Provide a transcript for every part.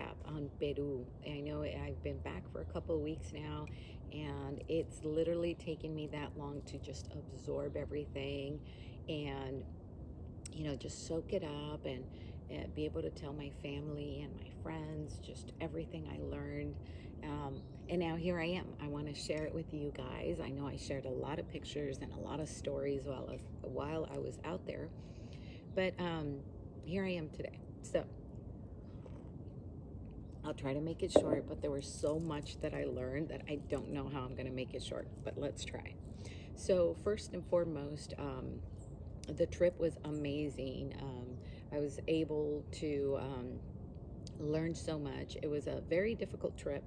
recap on Peru. I know I've been back for a couple of weeks now, and it's literally taken me that long to just absorb everything and, just soak it up and be able to tell my family and my friends just everything I learned. And now here I am. I want to share it with you guys. I know I shared a lot of pictures and a lot of stories while I was out there, but here I am today. So I'll try to make it short, but there was so much that I learned that I don't know how I'm going to make it short, but let's try. So first and foremost, the trip was amazing. I was able to learn so much. It was a very difficult trip.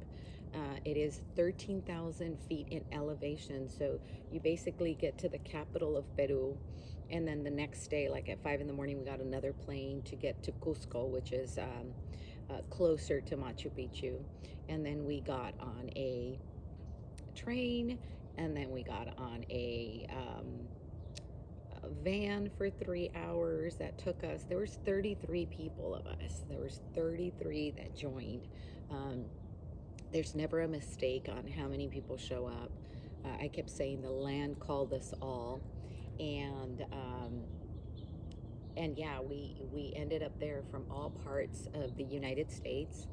It is 13,000 feet in elevation. So you basically get to the capital of Peru. And then the next day, like at 5 in the morning, we got another plane to get to Cusco, which is closer to Machu Picchu. And then we got on a train, and then we got on a van for 3 hours that took us. There was 33 people of us. There was 33 that joined. There's never a mistake on how many people show up. I kept saying the land called us all, and yeah, we ended up there from all parts of the United States.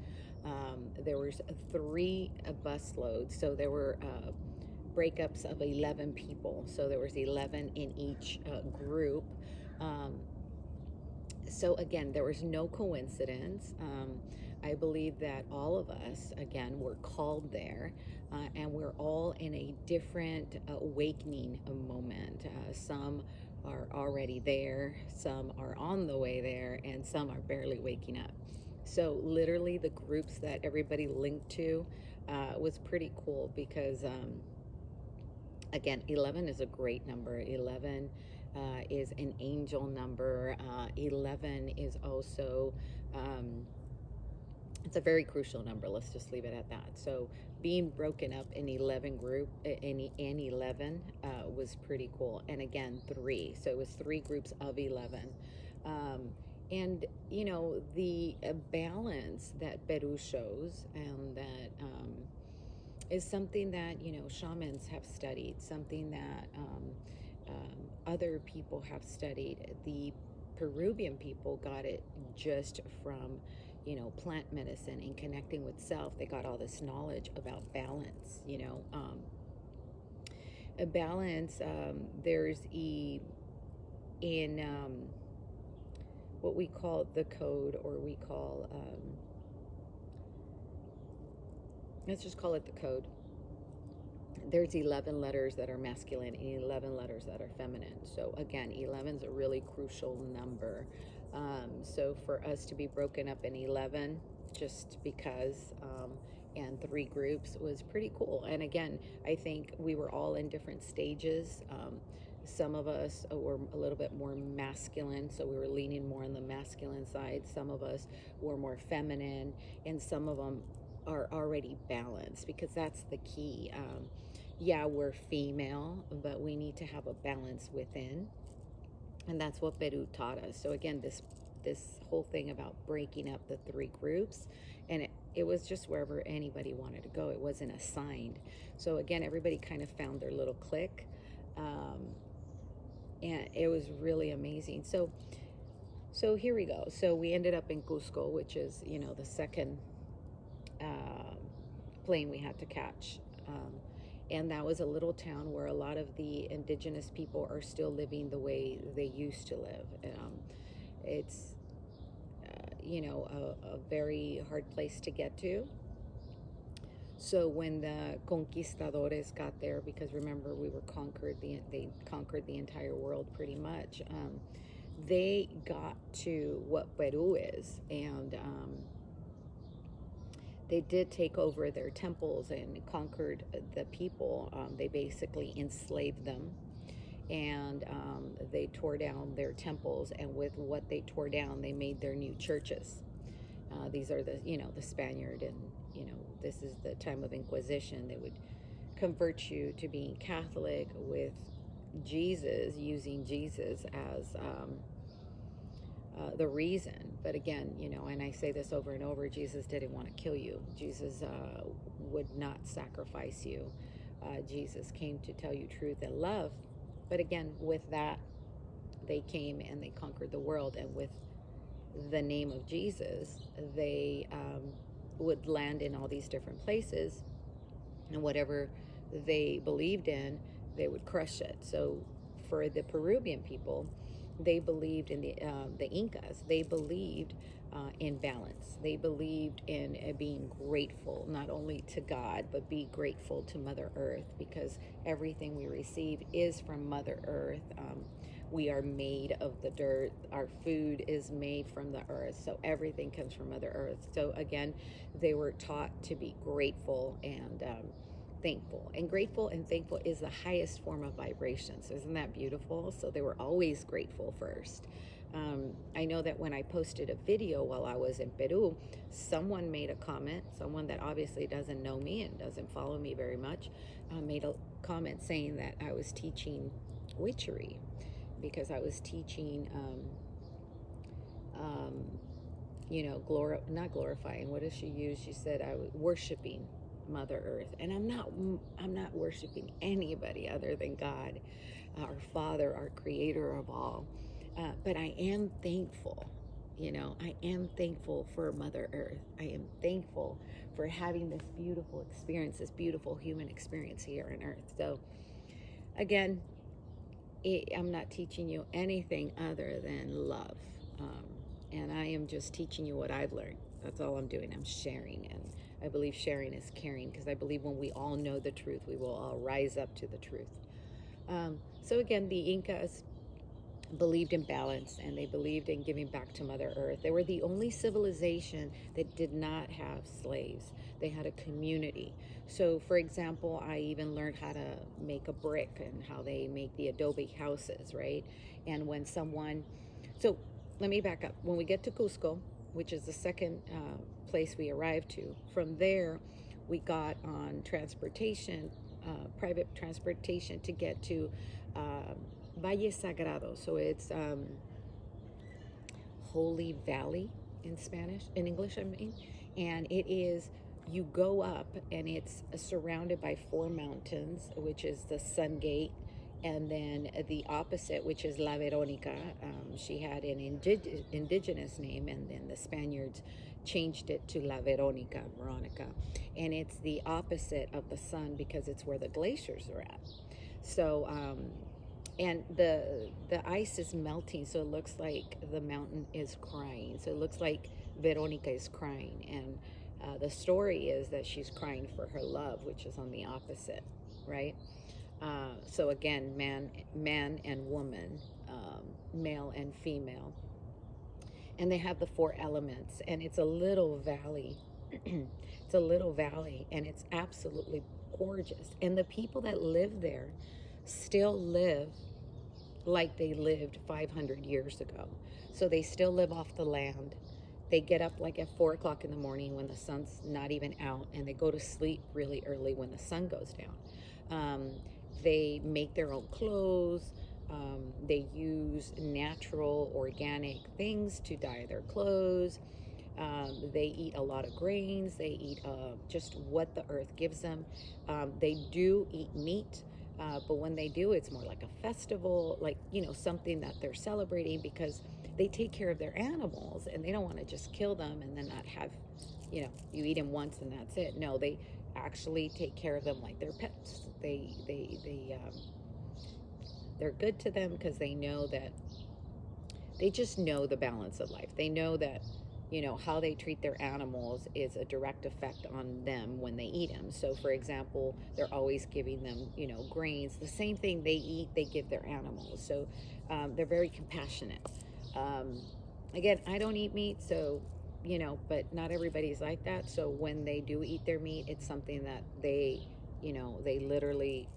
There was 3 bus loads, so there were breakups of 11 people. So there was 11 in each group. So again, there was no coincidence. I believe that all of us, again, were called there, and we're all in a different awakening moment. Some are already there, some are on the way there, and some are barely waking up. So literally the groups that everybody linked to was pretty cool because again, 11 is a great number. 11 is an angel number. 11 is also, it's a very crucial number. Let's just leave it at that. So being broken up in 11 in 11 was pretty cool. And again, 3. So it was 3 groups of 11. And, the balance that Peru shows, and that is something that, shamans have studied, something that other people have studied. The Peruvian people got it just from, plant medicine and connecting with self. They got all this knowledge about balance, a balance. There's in what we call the code, or we call, let's just call it the code. There's 11 letters that are masculine and 11 letters that are feminine. So again, 11 is a really crucial number. So for us to be broken up in 11, just because, and 3 groups, was pretty cool. And again, I think we were all in different stages. Some of us were a little bit more masculine, so we were leaning more on the masculine side. Some of us were more feminine, and some of them are already balanced, because that's the key. Yeah, we're female, but we need to have a balance within, and that's what Peru taught us. So again, this whole thing about breaking up the 3 groups, and it was just wherever anybody wanted to go. It wasn't assigned. So again, everybody kind of found their little clique, and it was really amazing. So here we go. So we ended up in Cusco, which is, the second plane we had to catch. And that was a little town where a lot of the indigenous people are still living the way they used to live. It's, a very hard place to get to. So when the conquistadores got there, because remember, we were they conquered the entire world pretty much. They got to what Peru is, and they did take over their temples and conquered the people. They basically enslaved them, and they tore down their temples, and with what they tore down, they made their new churches. These are the Spaniard, and this is the time of Inquisition. They would convert you to being Catholic with Jesus, using Jesus as the reason. But again, and I say this over and over, Jesus didn't want to kill you. Jesus would not sacrifice you. Jesus came to tell you truth and love. But again, with that, they came and they conquered the world. And with the name of Jesus, they would land in all these different places. And whatever they believed in, they would crush it. So for the Peruvian people, they believed in the Incas. They believed in balance. They believed in being grateful, not only to God, but be grateful to Mother Earth, because everything we receive is from Mother Earth. We are made of the dirt. Our food is made from the earth. So everything comes from Mother Earth. So again, they were taught to be grateful and thankful. And grateful and thankful is the highest form of vibration. So isn't that beautiful? So they were always grateful first. I know that when I posted a video while I was in Peru, someone made a comment, someone that obviously doesn't know me and doesn't follow me very much, made a comment saying that I was teaching witchery, because I was teaching, not glorifying. What does she use? She said I was worshiping Mother Earth, and I'm not worshiping anybody other than God, our Father, our Creator of all. But I am thankful. I am thankful for Mother Earth. I am thankful for having this beautiful experience, this beautiful human experience here on Earth. So, again, I'm not teaching you anything other than love. And I am just teaching you what I've learned. That's all I'm doing. I'm sharing. And I believe sharing is caring, because I believe when we all know the truth, we will all rise up to the truth. So again, the Incas believed in balance, and they believed in giving back to Mother Earth. They were the only civilization that did not have slaves. They had a community. So for example, I even learned how to make a brick and how they make the adobe houses, right? And when so let me back up. When we get to Cusco, which is the second place we arrived to, from there we got on transportation, private transportation, to get to Valle Sagrado. So it's Holy Valley in English, I mean. And it is, you go up and it's surrounded by 4 mountains, which is the Sun Gate. And then the opposite, which is La Veronica. She had an indigenous name, and then the Spaniards changed it to La Veronica. And it's the opposite of the sun, because it's where the glaciers are at. So, and the ice is melting, so it looks like the mountain is crying. So it looks like Veronica is crying. And the story is that she's crying for her love, which is on the opposite, right? So again, man and woman, male and female. And they have the 4 elements, and it's a little valley. It's a little valley, and it's absolutely gorgeous. And the people that live there still live like they lived 500 years ago. So they still live off the land. They get up like at 4 o'clock in the morning when the sun's not even out, and they go to sleep really early when the sun goes down. They make their own clothes. They use natural, organic things to dye their clothes. They eat a lot of grains. They eat just what the earth gives them. They do eat meat, but when they do, it's more like a festival, like, something that they're celebrating, because they take care of their animals, and they don't want to just kill them and then not have, you eat them once and that's it. No, they actually take care of them like their pets. They're good to them, because they know that they just know the balance of life. They know that, how they treat their animals is a direct effect on them when they eat them. So for example, they're always giving them, grains. The same thing they eat, they give their animals. So they're very compassionate. Again, I don't eat meat, so, but not everybody's like that. So when they do eat their meat, it's something that they literally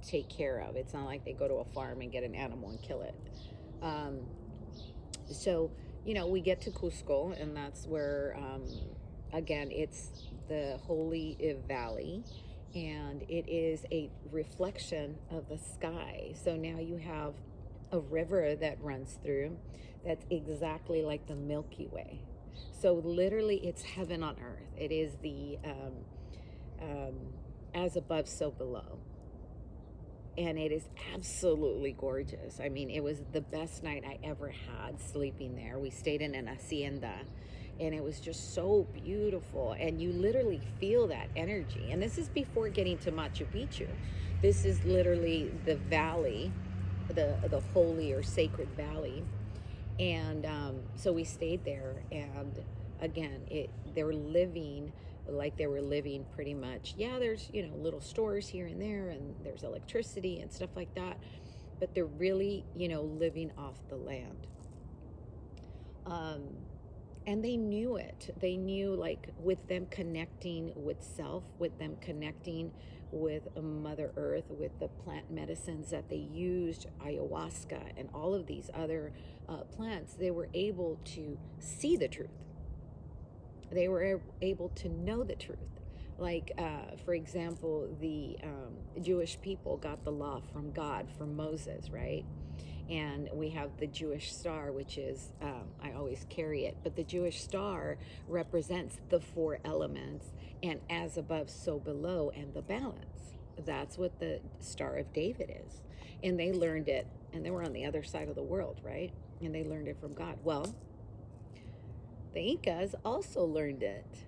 take care of. It's not like they go to a farm and get an animal and kill it. So, we get to Cusco, and that's where, again, it's the Holy Valley, and it is a reflection of the sky. So now you have a river that runs through that's exactly like the Milky Way. So literally it's heaven on earth. It is the um, as above, so below. And it is absolutely gorgeous. I mean, it was the best night I ever had sleeping there. We stayed in an hacienda, and it was just so beautiful. And you literally feel that energy. And this is before getting to Machu Picchu. This is literally the valley, the holy or sacred valley. And so we stayed there, and again, they were living like they were living pretty much. Yeah, there's, little stores here and there, and there's electricity and stuff like that, but they're really, living off the land. And they knew it. They knew, like, with them connecting with self, with them connecting with Mother Earth, with the plant medicines that they used, ayahuasca and all of these other plants, they were able to see the truth. They were able to know the truth. Like, for example, the Jewish people got the law from God, from Moses, right? And we have the Jewish star, which is, I always carry it, but the Jewish star represents the 4 elements, and as above, so below, and the balance. That's what the Star of David is. And they learned it, and they were on the other side of the world, right? And they learned it from God. Well, the Incas also learned it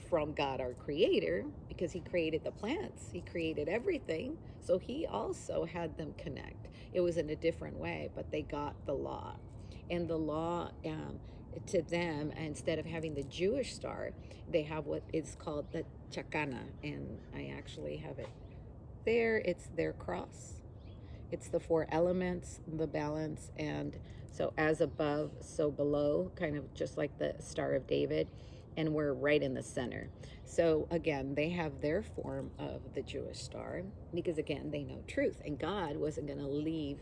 from God, our creator, because he created the plants, he created everything. So he also had them connect. It was in a different way, but they got the law. And the law, to them, instead of having the Jewish star, they have what is called the chacana. And I actually have it there. It's their cross. It's the 4 elements, the balance, and so as above, so below, kind of just like the Star of David, and we're right in the center. So again, they have their form of the Jewish star because, again, they know truth, and God wasn't going to leave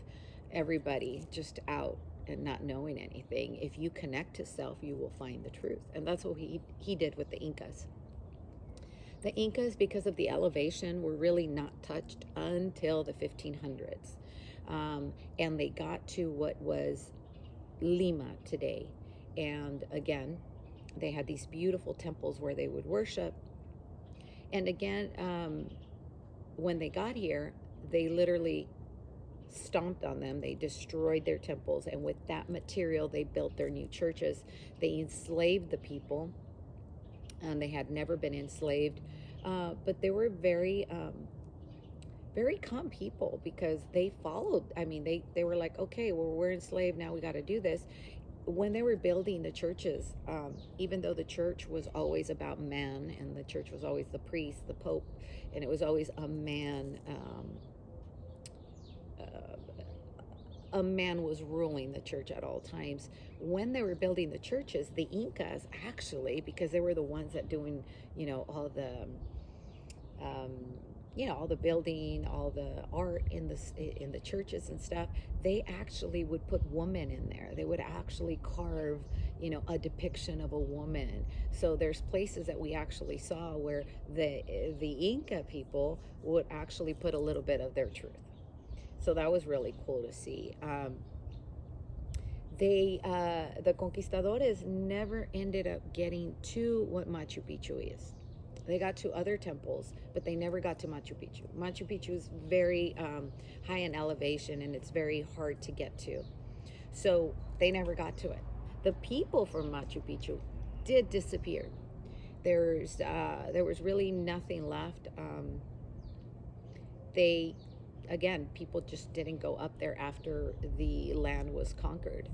everybody just out and not knowing anything. If you connect to self, you will find the truth, and that's what he did with the Incas. The Incas, because of the elevation, were really not touched until the 1500s. And they got to what was Lima today. And again, they had these beautiful temples where they would worship. And again, when they got here, they literally stomped on them. They destroyed their temples. And with that material, they built their new churches. They enslaved the people. And they had never been enslaved. But they were very calm people because they followed. I mean, they were like, okay, well, we're enslaved now, we got to do this. When they were building the churches, even though the church was always about man, and the church was always the priest, the pope, and it was always a man, a man was ruling the church at all times. When they were building the churches, the Incas actually, because they were the ones that doing, all the all the building, all the art in the churches and stuff, they actually would put women in there. They would actually carve, a depiction of a woman. So there's places that we actually saw where the Inca people would actually put a little bit of their truth. So that was really cool to see. The conquistadores never ended up getting to what Machu Picchu is. They got to other temples, but they never got to Machu Picchu. Machu Picchu is very high in elevation, and it's very hard to get to. So they never got to it. The people from Machu Picchu did disappear. There was really nothing left. People just didn't go up there after the land was conquered.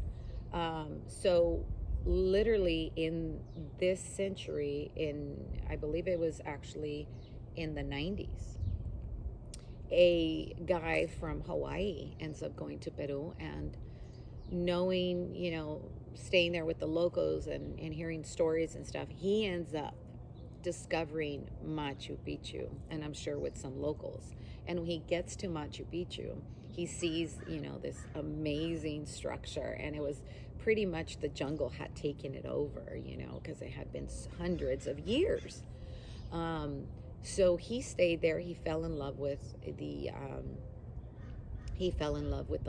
So literally in this century, I believe it was actually in the 90s, a guy from Hawaii ends up going to Peru, and knowing, staying there with the locals and hearing stories and stuff, he ends up discovering Machu Picchu, and I'm sure with some locals. And when he gets to Machu Picchu, he sees, this amazing structure, and it was pretty much the jungle had taken it over, because it had been hundreds of years. So he stayed there. He fell in love with the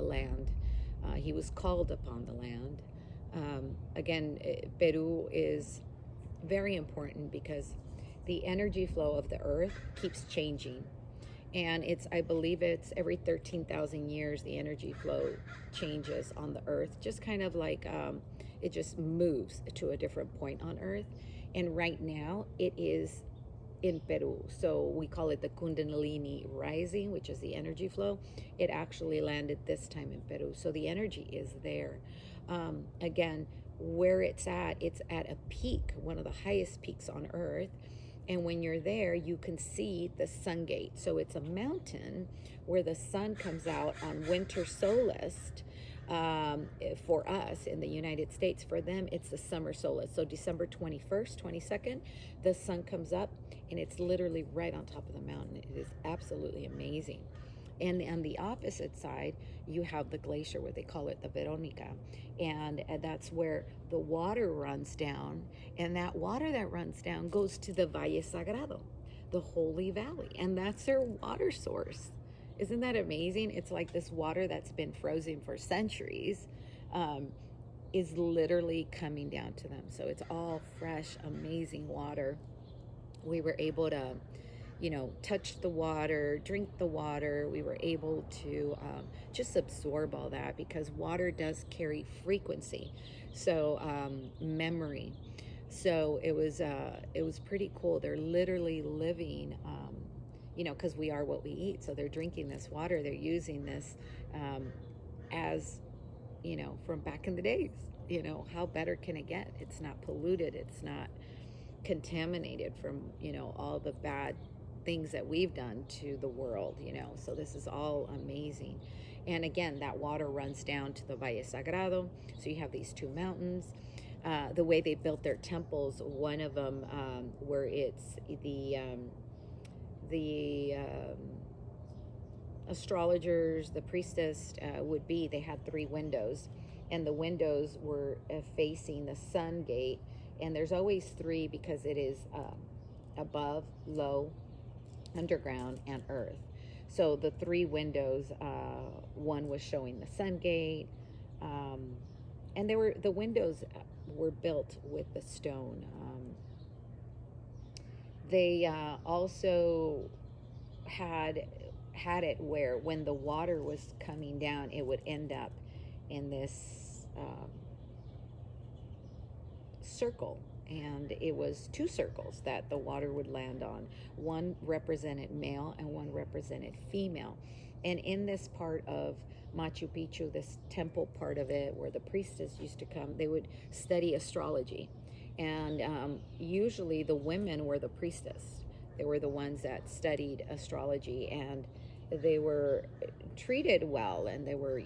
land. He was called upon the land. Again, Peru is very important because the energy flow of the earth keeps changing. And I believe it's every 13,000 years the energy flow changes on the earth, just kind of like it just moves to a different point on earth. And right now it is in Peru. So we call it the Kundalini Rising, which is the energy flow. It actually landed this time in Peru. So the energy is there. Again, where it's at a peak, one of the highest peaks on earth. And when you're there, you can see the sun gate. So it's a mountain where the sun comes out on winter solstice. For us in the United States, for them, it's the summer solstice. So December 21st, 22nd, the sun comes up and it's literally right on top of the mountain. It is absolutely amazing. And on the opposite side, you have the glacier, where they call it the Veronica. And that's where the water runs down. And that water that runs down goes to the Valle Sagrado, the Holy Valley. And that's their water source. Isn't that amazing? It's like this water that's been frozen for centuries is literally coming down to them. So it's all fresh, amazing water. We were able to touch the water, drink the water. We were able to just absorb all that, because water does carry frequency, so memory. So it was pretty cool. They're literally living, because we are what we eat. So they're drinking this water. They're using this as, from back in the days. How better can it get? It's not polluted. It's not contaminated from, all the bad things that we've done to the world, so this is all amazing. And again, that water runs down to the Valle Sagrado. So you have these two mountains. The way they built their temples, one of them where it's the astrologers, the priestess they had 3 windows, and the windows were facing the sun gate. And there's always 3 because it is above, low, underground, and earth. So the 3 windows, one was showing the sun gate, and the windows were built with the stone. They also had it where when the water was coming down, it would end up in this circle. And it was 2 circles that the water would land on. One represented male and one represented female. And in this part of Machu Picchu, this temple part of it, where the priestess used to come, they would study astrology. And usually the women were the priestess. They were the ones that studied astrology, and they were treated well, and they were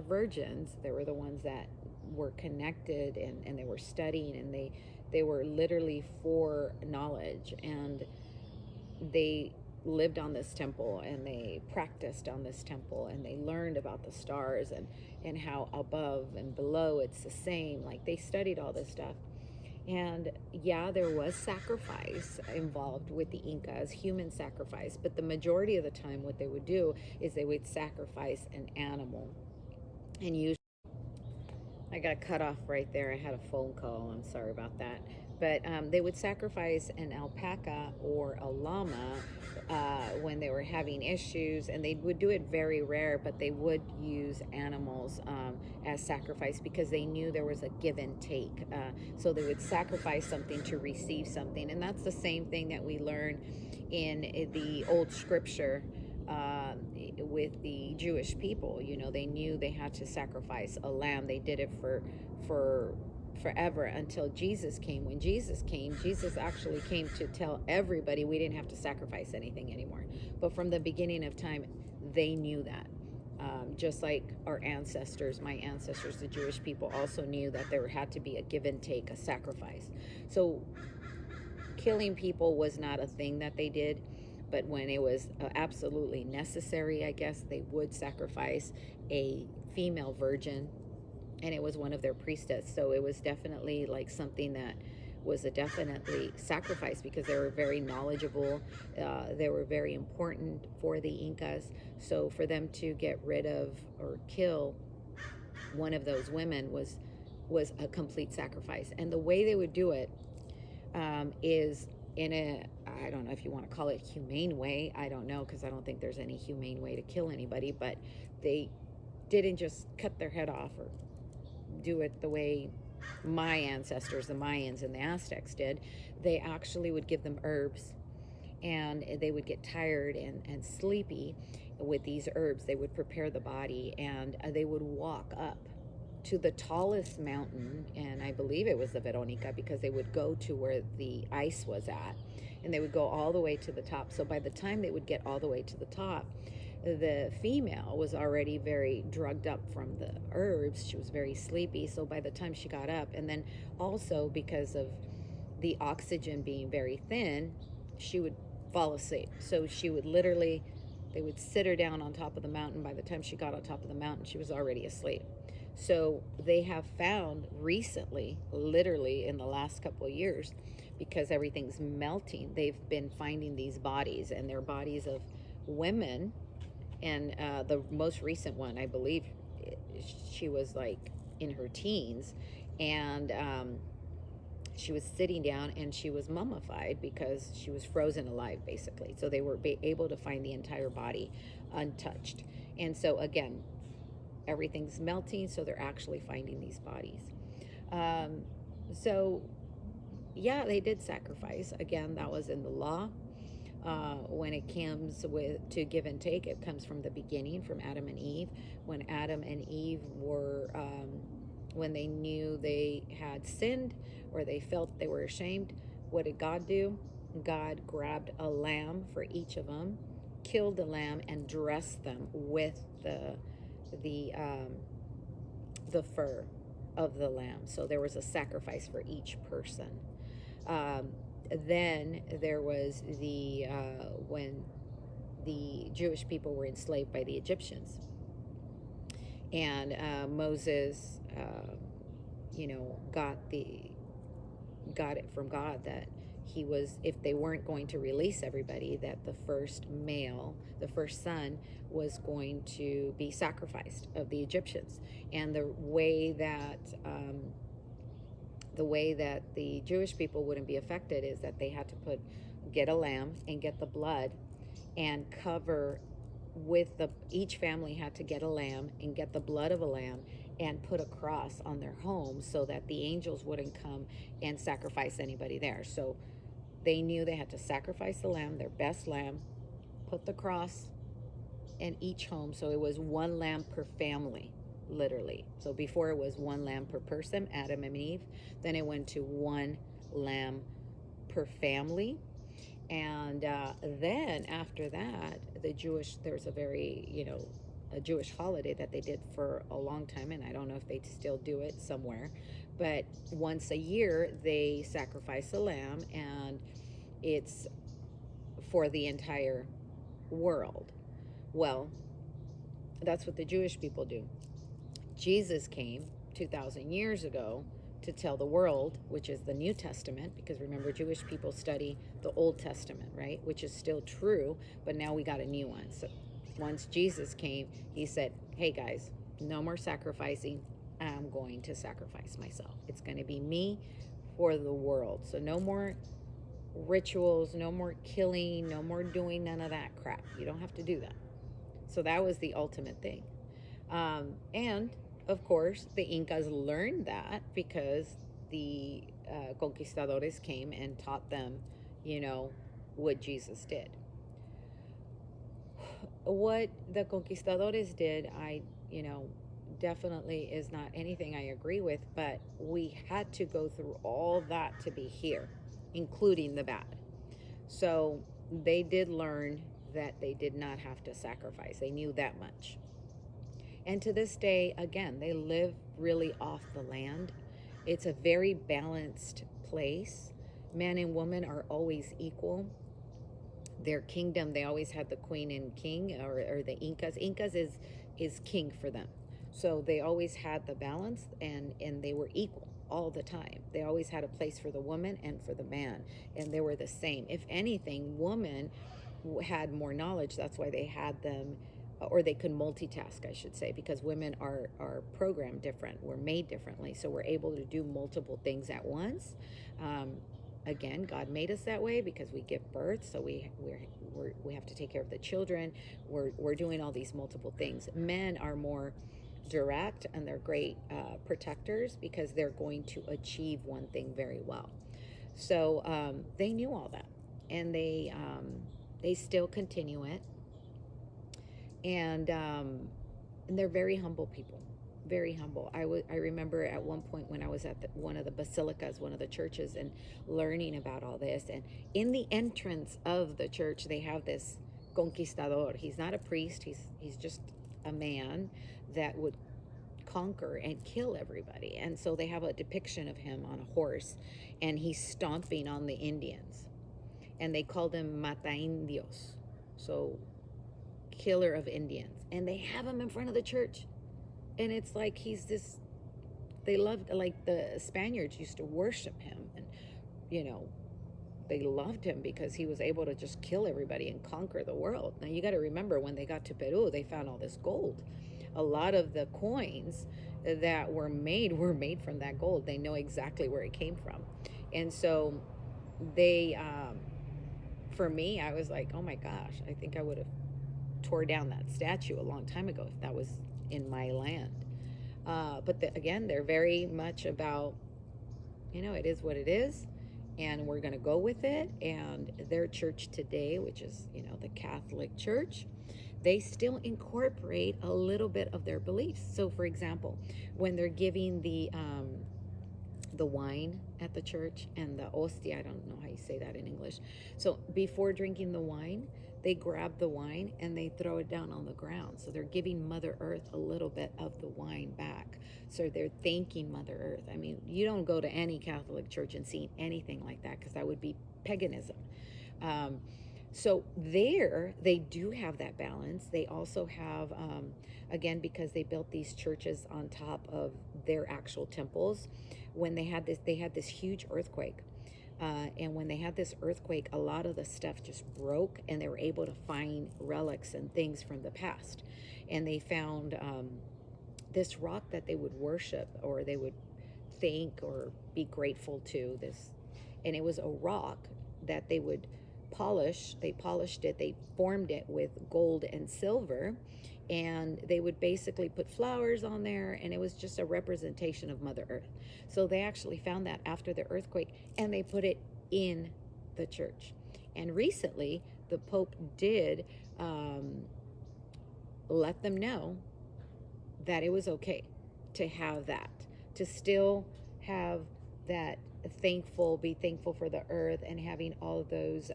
virgins. They were the ones that were connected, and they were studying, and they were literally for knowledge, and they lived on this temple, and they practiced on this temple, and they learned about the stars and how above and below it's the same. Like, they studied all this stuff. And yeah, there was sacrifice involved with the Incas, human sacrifice, but the majority of the time what they would do is they would sacrifice an animal. And usually, I got cut off right there. I had a phone call. I'm sorry about that. But they would sacrifice an alpaca or a llama when they were having issues, and they would do it very rare, but they would use animals as sacrifice, because they knew there was a give and take. So they would sacrifice something to receive something. And that's the same thing that we learn in the old scripture with the Jewish people. They knew they had to sacrifice a lamb. They did it for forever until Jesus came. When Jesus came, Jesus actually came to tell everybody we didn't have to sacrifice anything anymore. But from the beginning of time, they knew that. Just like our ancestors, my ancestors, the Jewish people, also knew that there had to be a give and take, a sacrifice. So killing people was not a thing that they did. But when it was absolutely necessary, I guess, they would sacrifice a female virgin, and it was one of their priestess. So it was definitely like something that was a definitely sacrifice, because they were very knowledgeable. They were very important for the Incas. So for them to get rid of or kill one of those women was a complete sacrifice. And the way they would do it is in a, I don't know if you want to call it humane way. I don't know, because I don't think there's any humane way to kill anybody, but they didn't just cut their head off or do it the way my ancestors, the Mayans and the Aztecs, did. They actually would give them herbs, and they would get tired and sleepy with these herbs. They would prepare the body, and they would walk up to the tallest mountain, and I believe it was the Veronica, because they would go to where the ice was at, and they would go all the way to the top. So by the time they would get all the way to the top, the female was already very drugged up from the herbs. She was very sleepy. So by the time she got up, and then also because of the oxygen being very thin, she would fall asleep. So she would literally, they would sit her down on top of the mountain. By the time she got on top of the mountain, she was already asleep. So they have found recently, literally in the last couple of years, because everything's melting, they've been finding these bodies, and they're bodies of women. And the most recent one, I believe, she was like in her teens, and she was sitting down, and she was mummified because she was frozen alive, basically. So they were able to find the entire body untouched. And so again, everything's melting, so they're actually finding these bodies. So yeah, they did sacrifice. Again, that was in the law. When it comes to give and take, it comes from the beginning, from Adam and Eve. When Adam and Eve were, when they knew they had sinned, or they felt they were ashamed, what did God do? God grabbed a lamb for each of them, killed the lamb, and dressed them with the fur of the lamb. So there was a sacrifice for each person. Then there was when the Jewish people were enslaved by the Egyptians, and Moses, got it from God that he was, if they weren't going to release everybody, that the first male, the first son, was going to be sacrificed of the Egyptians. And the way that the Jewish people wouldn't be affected is that they had to get a lamb and get the blood and cover each family had to get a lamb and get the blood of a lamb and put a cross on their home, so that the angels wouldn't come and sacrifice anybody there. So they knew they had to sacrifice the lamb, their best lamb, put the cross in each home. So it was one lamb per family, literally. So before it was one lamb per person, Adam and Eve. Then it went to one lamb per family. And then after that, there's a Jewish holiday that they did for a long time, and I don't know if they still do it somewhere, but once a year they sacrifice a lamb, and it's for the entire world. Well, that's what the Jewish people do. Jesus came 2,000 years ago to tell the world, which is the New Testament, because remember, Jewish people study the Old Testament, right? Which is still true, but now we got a new one. So once Jesus came, he said, hey guys, no more sacrificing. I'm going to sacrifice myself. It's going to be me for the world. So no more rituals, no more killing, no more doing none of that crap. You don't have to do that. So that was the ultimate thing. And of course, the Incas learned that because the conquistadores came and taught them, what Jesus did. What the conquistadores did, definitely is not anything I agree with, but we had to go through all that to be here, including the bad. So they did learn that they did not have to sacrifice. They knew that much. And to this day, again, they live really off the land. It's a very balanced place. Man and woman are always equal. Their kingdom, they always had the queen and king, or the Incas. Incas is king for them. So they always had the balance, and they were equal all the time. They always had a place for the woman and for the man, and they were the same. If anything, woman had more knowledge. That's why they had them or they can multitask, I should say, because women are programmed different. We're made differently, so we're able to do multiple things at once. Um, Again, God made us that way because we give birth, so we have to take care of the children. We're doing all these multiple things. Men are more direct, and they're great protectors because they're going to achieve one thing very well. So they knew all that, and they still continue it, and they're very humble people, very humble. I remember at one point when I was at one of the basilicas, one of the churches, and learning about all this. And in the entrance of the church, they have this conquistador. He's not a priest. He's just a man that would conquer and kill everybody. And so they have a depiction of him on a horse, and he's stomping on the Indians, and they called him Mata Indios, so killer of Indians. And they have him in front of the church, and it's like he's this. They loved, like the Spaniards used to worship him, and they loved him because he was able to just kill everybody and conquer the world. Now you got to remember, when they got to Peru, they found all this gold. A lot of the coins that were made from that gold. They know exactly where it came from. And so they, for me, I was like, oh my gosh, I think I would have tore down that statue a long time ago if that was in my land. But again, they're very much about, it is what it is, and we're going to go with it. And their church today, which is, the Catholic Church, they still incorporate a little bit of their beliefs. So, for example, when they're giving the wine at the church, and the hostia, I don't know how you say that in English. So before drinking the wine, they grab the wine and they throw it down on the ground. So they're giving Mother Earth a little bit of the wine back. So they're thanking Mother Earth. I mean, you don't go to any Catholic church and see anything like that, because that would be paganism. So there, they do have that balance. They also have, again, because they built these churches on top of their actual temples. When they had this huge earthquake. And when they had this earthquake, a lot of the stuff just broke, and they were able to find relics and things from the past. And they found this rock that they would worship, or they would thank or be grateful to this. And it was a rock that they would polish. They polished it, they formed it with gold and silver, and they would basically put flowers on there, and it was just a representation of Mother Earth. So they actually found that after the earthquake, and they put it in the church. And recently, the Pope did let them know that it was okay to have that, to still have that be thankful for the earth, and having all of those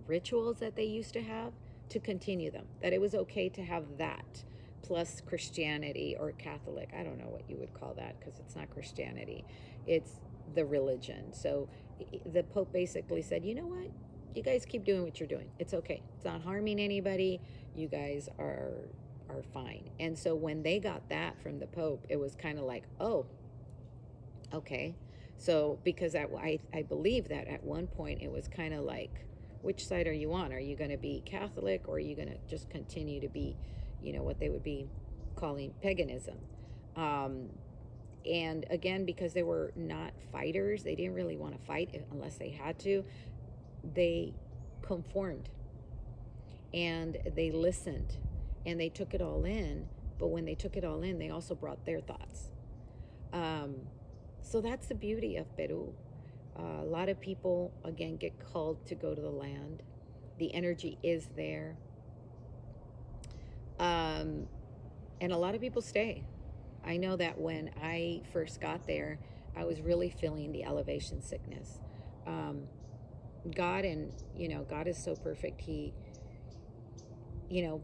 rituals that they used to have, to continue them, that it was okay to have that plus Christianity or Catholic. I don't know what you would call that, because it's not Christianity, it's the religion. So the Pope basically said, you know what, you guys keep doing what you're doing, it's okay, it's not harming anybody, you guys are fine. And so when they got that from the Pope, it was kind of like, oh, okay. So because I believe that at one point it was kind of like, which side are you on? Are you going to be Catholic, or are you going to just continue to be, what they would be calling paganism? And again, because they were not fighters, they didn't really want to fight unless they had to. They conformed, and they listened, and they took it all in. But when they took it all in, they also brought their thoughts. So that's the beauty of Peru. A lot of people, again, get called to go to the land. The energy is there. And a lot of people stay. I know that when I first got there, I was really feeling the elevation sickness. God is so perfect. He,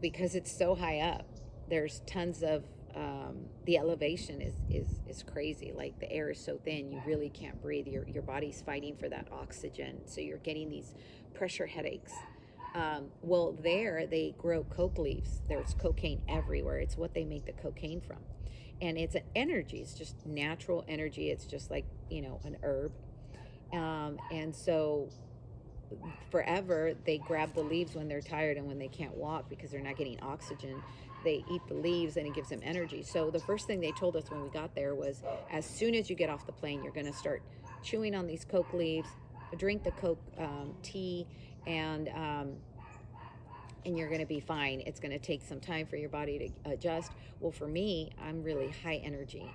because it's so high up, there's tons of, the elevation is crazy. Like, the air is so thin, you really can't breathe. Your body's fighting for that oxygen, so you're getting these pressure headaches. Well, there they grow coke leaves. There's cocaine everywhere. It's what they make the cocaine from, and it's an energy. It's just natural energy. It's just like an herb, and so forever, they grab the leaves when they're tired and when they can't walk because they're not getting oxygen. They eat the leaves and it gives them energy. So the first thing they told us when we got there was, as soon as you get off the plane, you're going to start chewing on these coke leaves, drink the coke tea, and you're going to be fine. It's going to take some time for your body to adjust. Well, for me, I'm really high energy.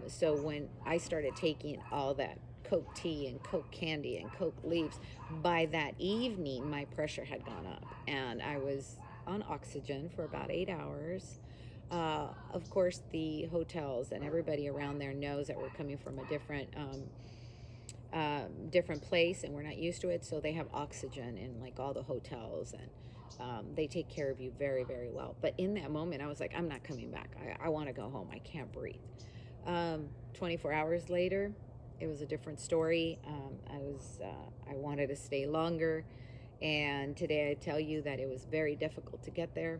So when I started taking all that Coke tea and Coke candy and Coke leaves, by that evening, my pressure had gone up and I was on oxygen for about 8 hours. Of course, the hotels and everybody around there knows that we're coming from a different place and we're not used to it, so they have oxygen in like all the hotels, and they take care of you very, very well. But in that moment, I was like, I'm not coming back. I want to go home. I can't breathe. 24 hours later, it was a different story. I wanted to stay longer, and today I tell you that it was very difficult to get there,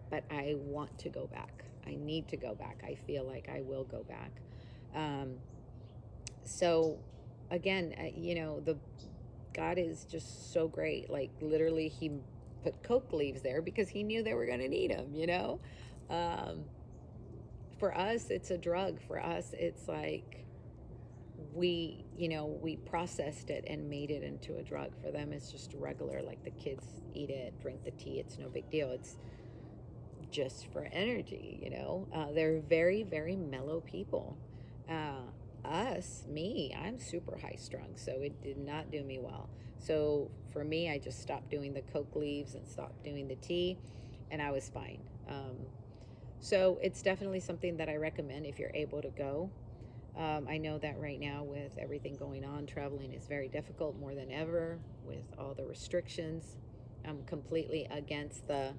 but I want to go back. I need to go back. I feel like I will go back. So again, the God is just so great. Like literally, he put coke leaves there because he knew they were going to need them. For us, it's a drug. For us, it's like we processed it and made it into a drug. For them, it's just regular. Like the kids eat it, drink the tea. It's no big deal. It's just for energy. They're very, very mellow people. I'm super high strung, so it did not do me well. So for me, I just stopped doing the coke leaves and stopped doing the tea, and I was fine. So it's definitely something that I recommend if you're able to go. I know that right now with everything going on, traveling is very difficult, more than ever, with all the restrictions. I'm completely against the,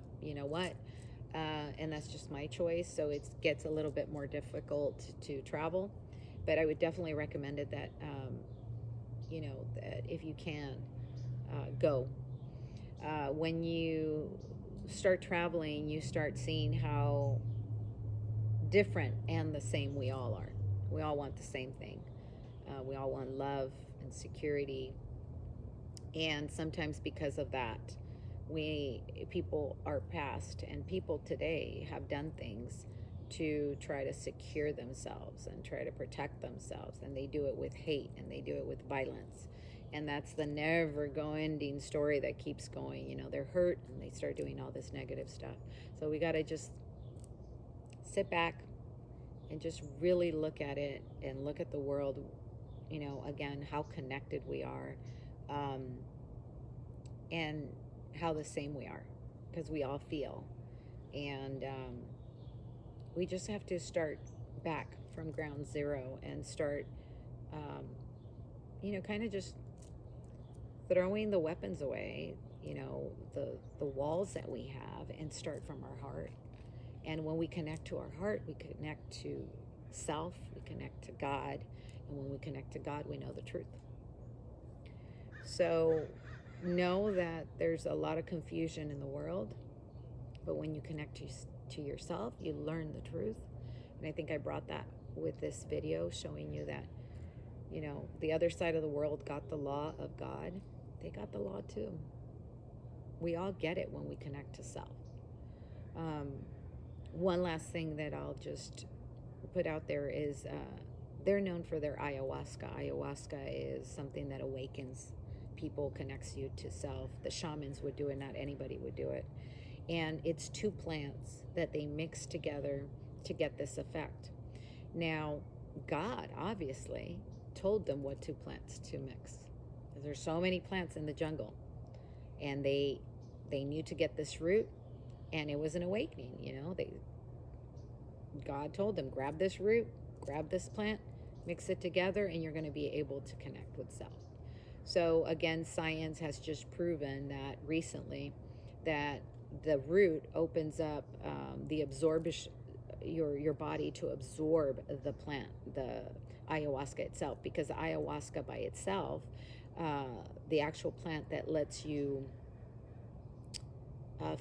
and that's just my choice. So it gets a little bit more difficult to travel. But I would definitely recommend it that, that if you can, go. When you start traveling, you start seeing how different and the same we all are. We all want the same thing. We all want love and security. And sometimes because of that, people are past and people today have done things to try to secure themselves and try to protect themselves, and they do it with hate and they do it with violence, and that's the never ending story that keeps going. They're hurt and they start doing all this negative stuff. So we got to just sit back and just really look at it and look at the world, again, how connected we are, and how the same we are, because we all feel. And we just have to start back from ground zero and start, kind of just throwing the weapons away, the walls that we have, and start from our heart. And when we connect to our heart, we connect to self, we connect to God. And when we connect to God, we know the truth. So know that there's a lot of confusion in the world, but when you connect to yourself, you learn the truth. And I think I brought that with this video, showing you that, the other side of the world got the law of God. They got the law too. We all get it when we connect to self. One last thing that I'll just put out there is they're known for their ayahuasca. Ayahuasca is something that awakens people, connects you to self. The shamans would do it, not anybody would do it. And it's 2 plants that they mix together to get this effect. Now, God obviously told them what 2 plants to mix, because there's so many plants in the jungle, and they knew to get this root, and it was an awakening. God told them, grab this root, grab this plant, mix it together, and you're going to be able to connect with self. So again, science has just proven that recently that the root opens up the absorption, your body to absorb the plant, the ayahuasca itself, because the ayahuasca by itself, the actual plant that lets you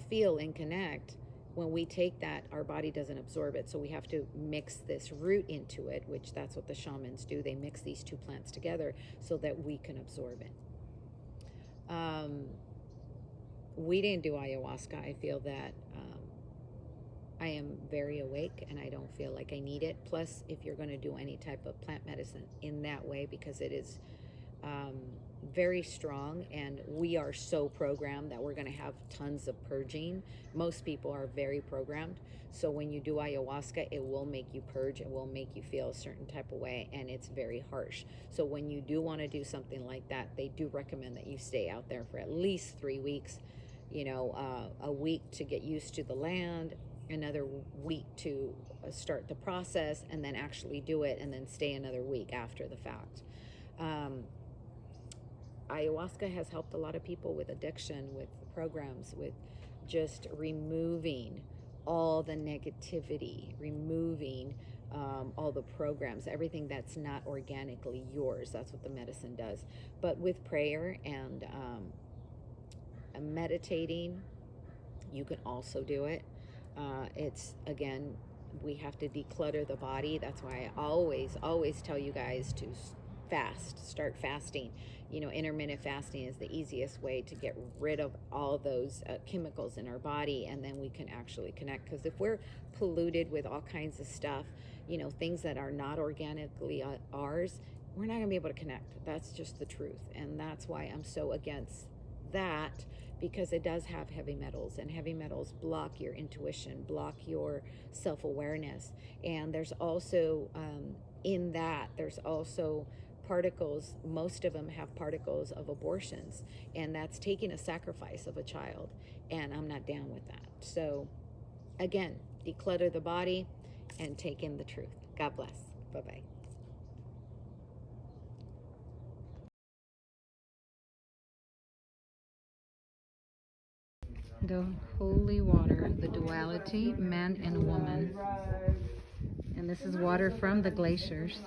feel and connect, when we take that, our body doesn't absorb it. So we have to mix this root into it, which that's what the shamans do. They mix these 2 plants together so that we can absorb it. We didn't do ayahuasca. I feel that I am very awake and I don't feel like I need it. Plus, if you're going to do any type of plant medicine in that way, because it is um, very strong, and we are so programmed that we're going to have tons of purging. Most people are very programmed. So when you do ayahuasca, it will make you purge, it will make you feel a certain type of way, and it's very harsh. So when you do want to do something like that, they do recommend that you stay out there for at least 3 weeks. A week to get used to the land, another week to start the process, and then actually do it, and then stay another week after the fact. Ayahuasca has helped a lot of people with addiction, with programs, with just removing all the negativity, removing all the programs, everything that's not organically yours. That's what the medicine does. But with prayer and meditating, you can also do it. It's, again, we have to declutter the body. That's why I always tell you guys to start fasting. Intermittent fasting is the easiest way to get rid of all those chemicals in our body, and then we can actually connect. Because if we're polluted with all kinds of stuff, things that are not organically ours, we're not going to be able to connect. That's just the truth. And that's why I'm so against that, because it does have heavy metals, and heavy metals block your intuition, block your self-awareness. And there's also there's also particles. Most of them have particles of abortions, and that's taking a sacrifice of a child, and I'm not down with that. So again, declutter the body and take in the truth. God bless. Bye-bye. The holy water, the duality, man and woman. And this is water from the glaciers.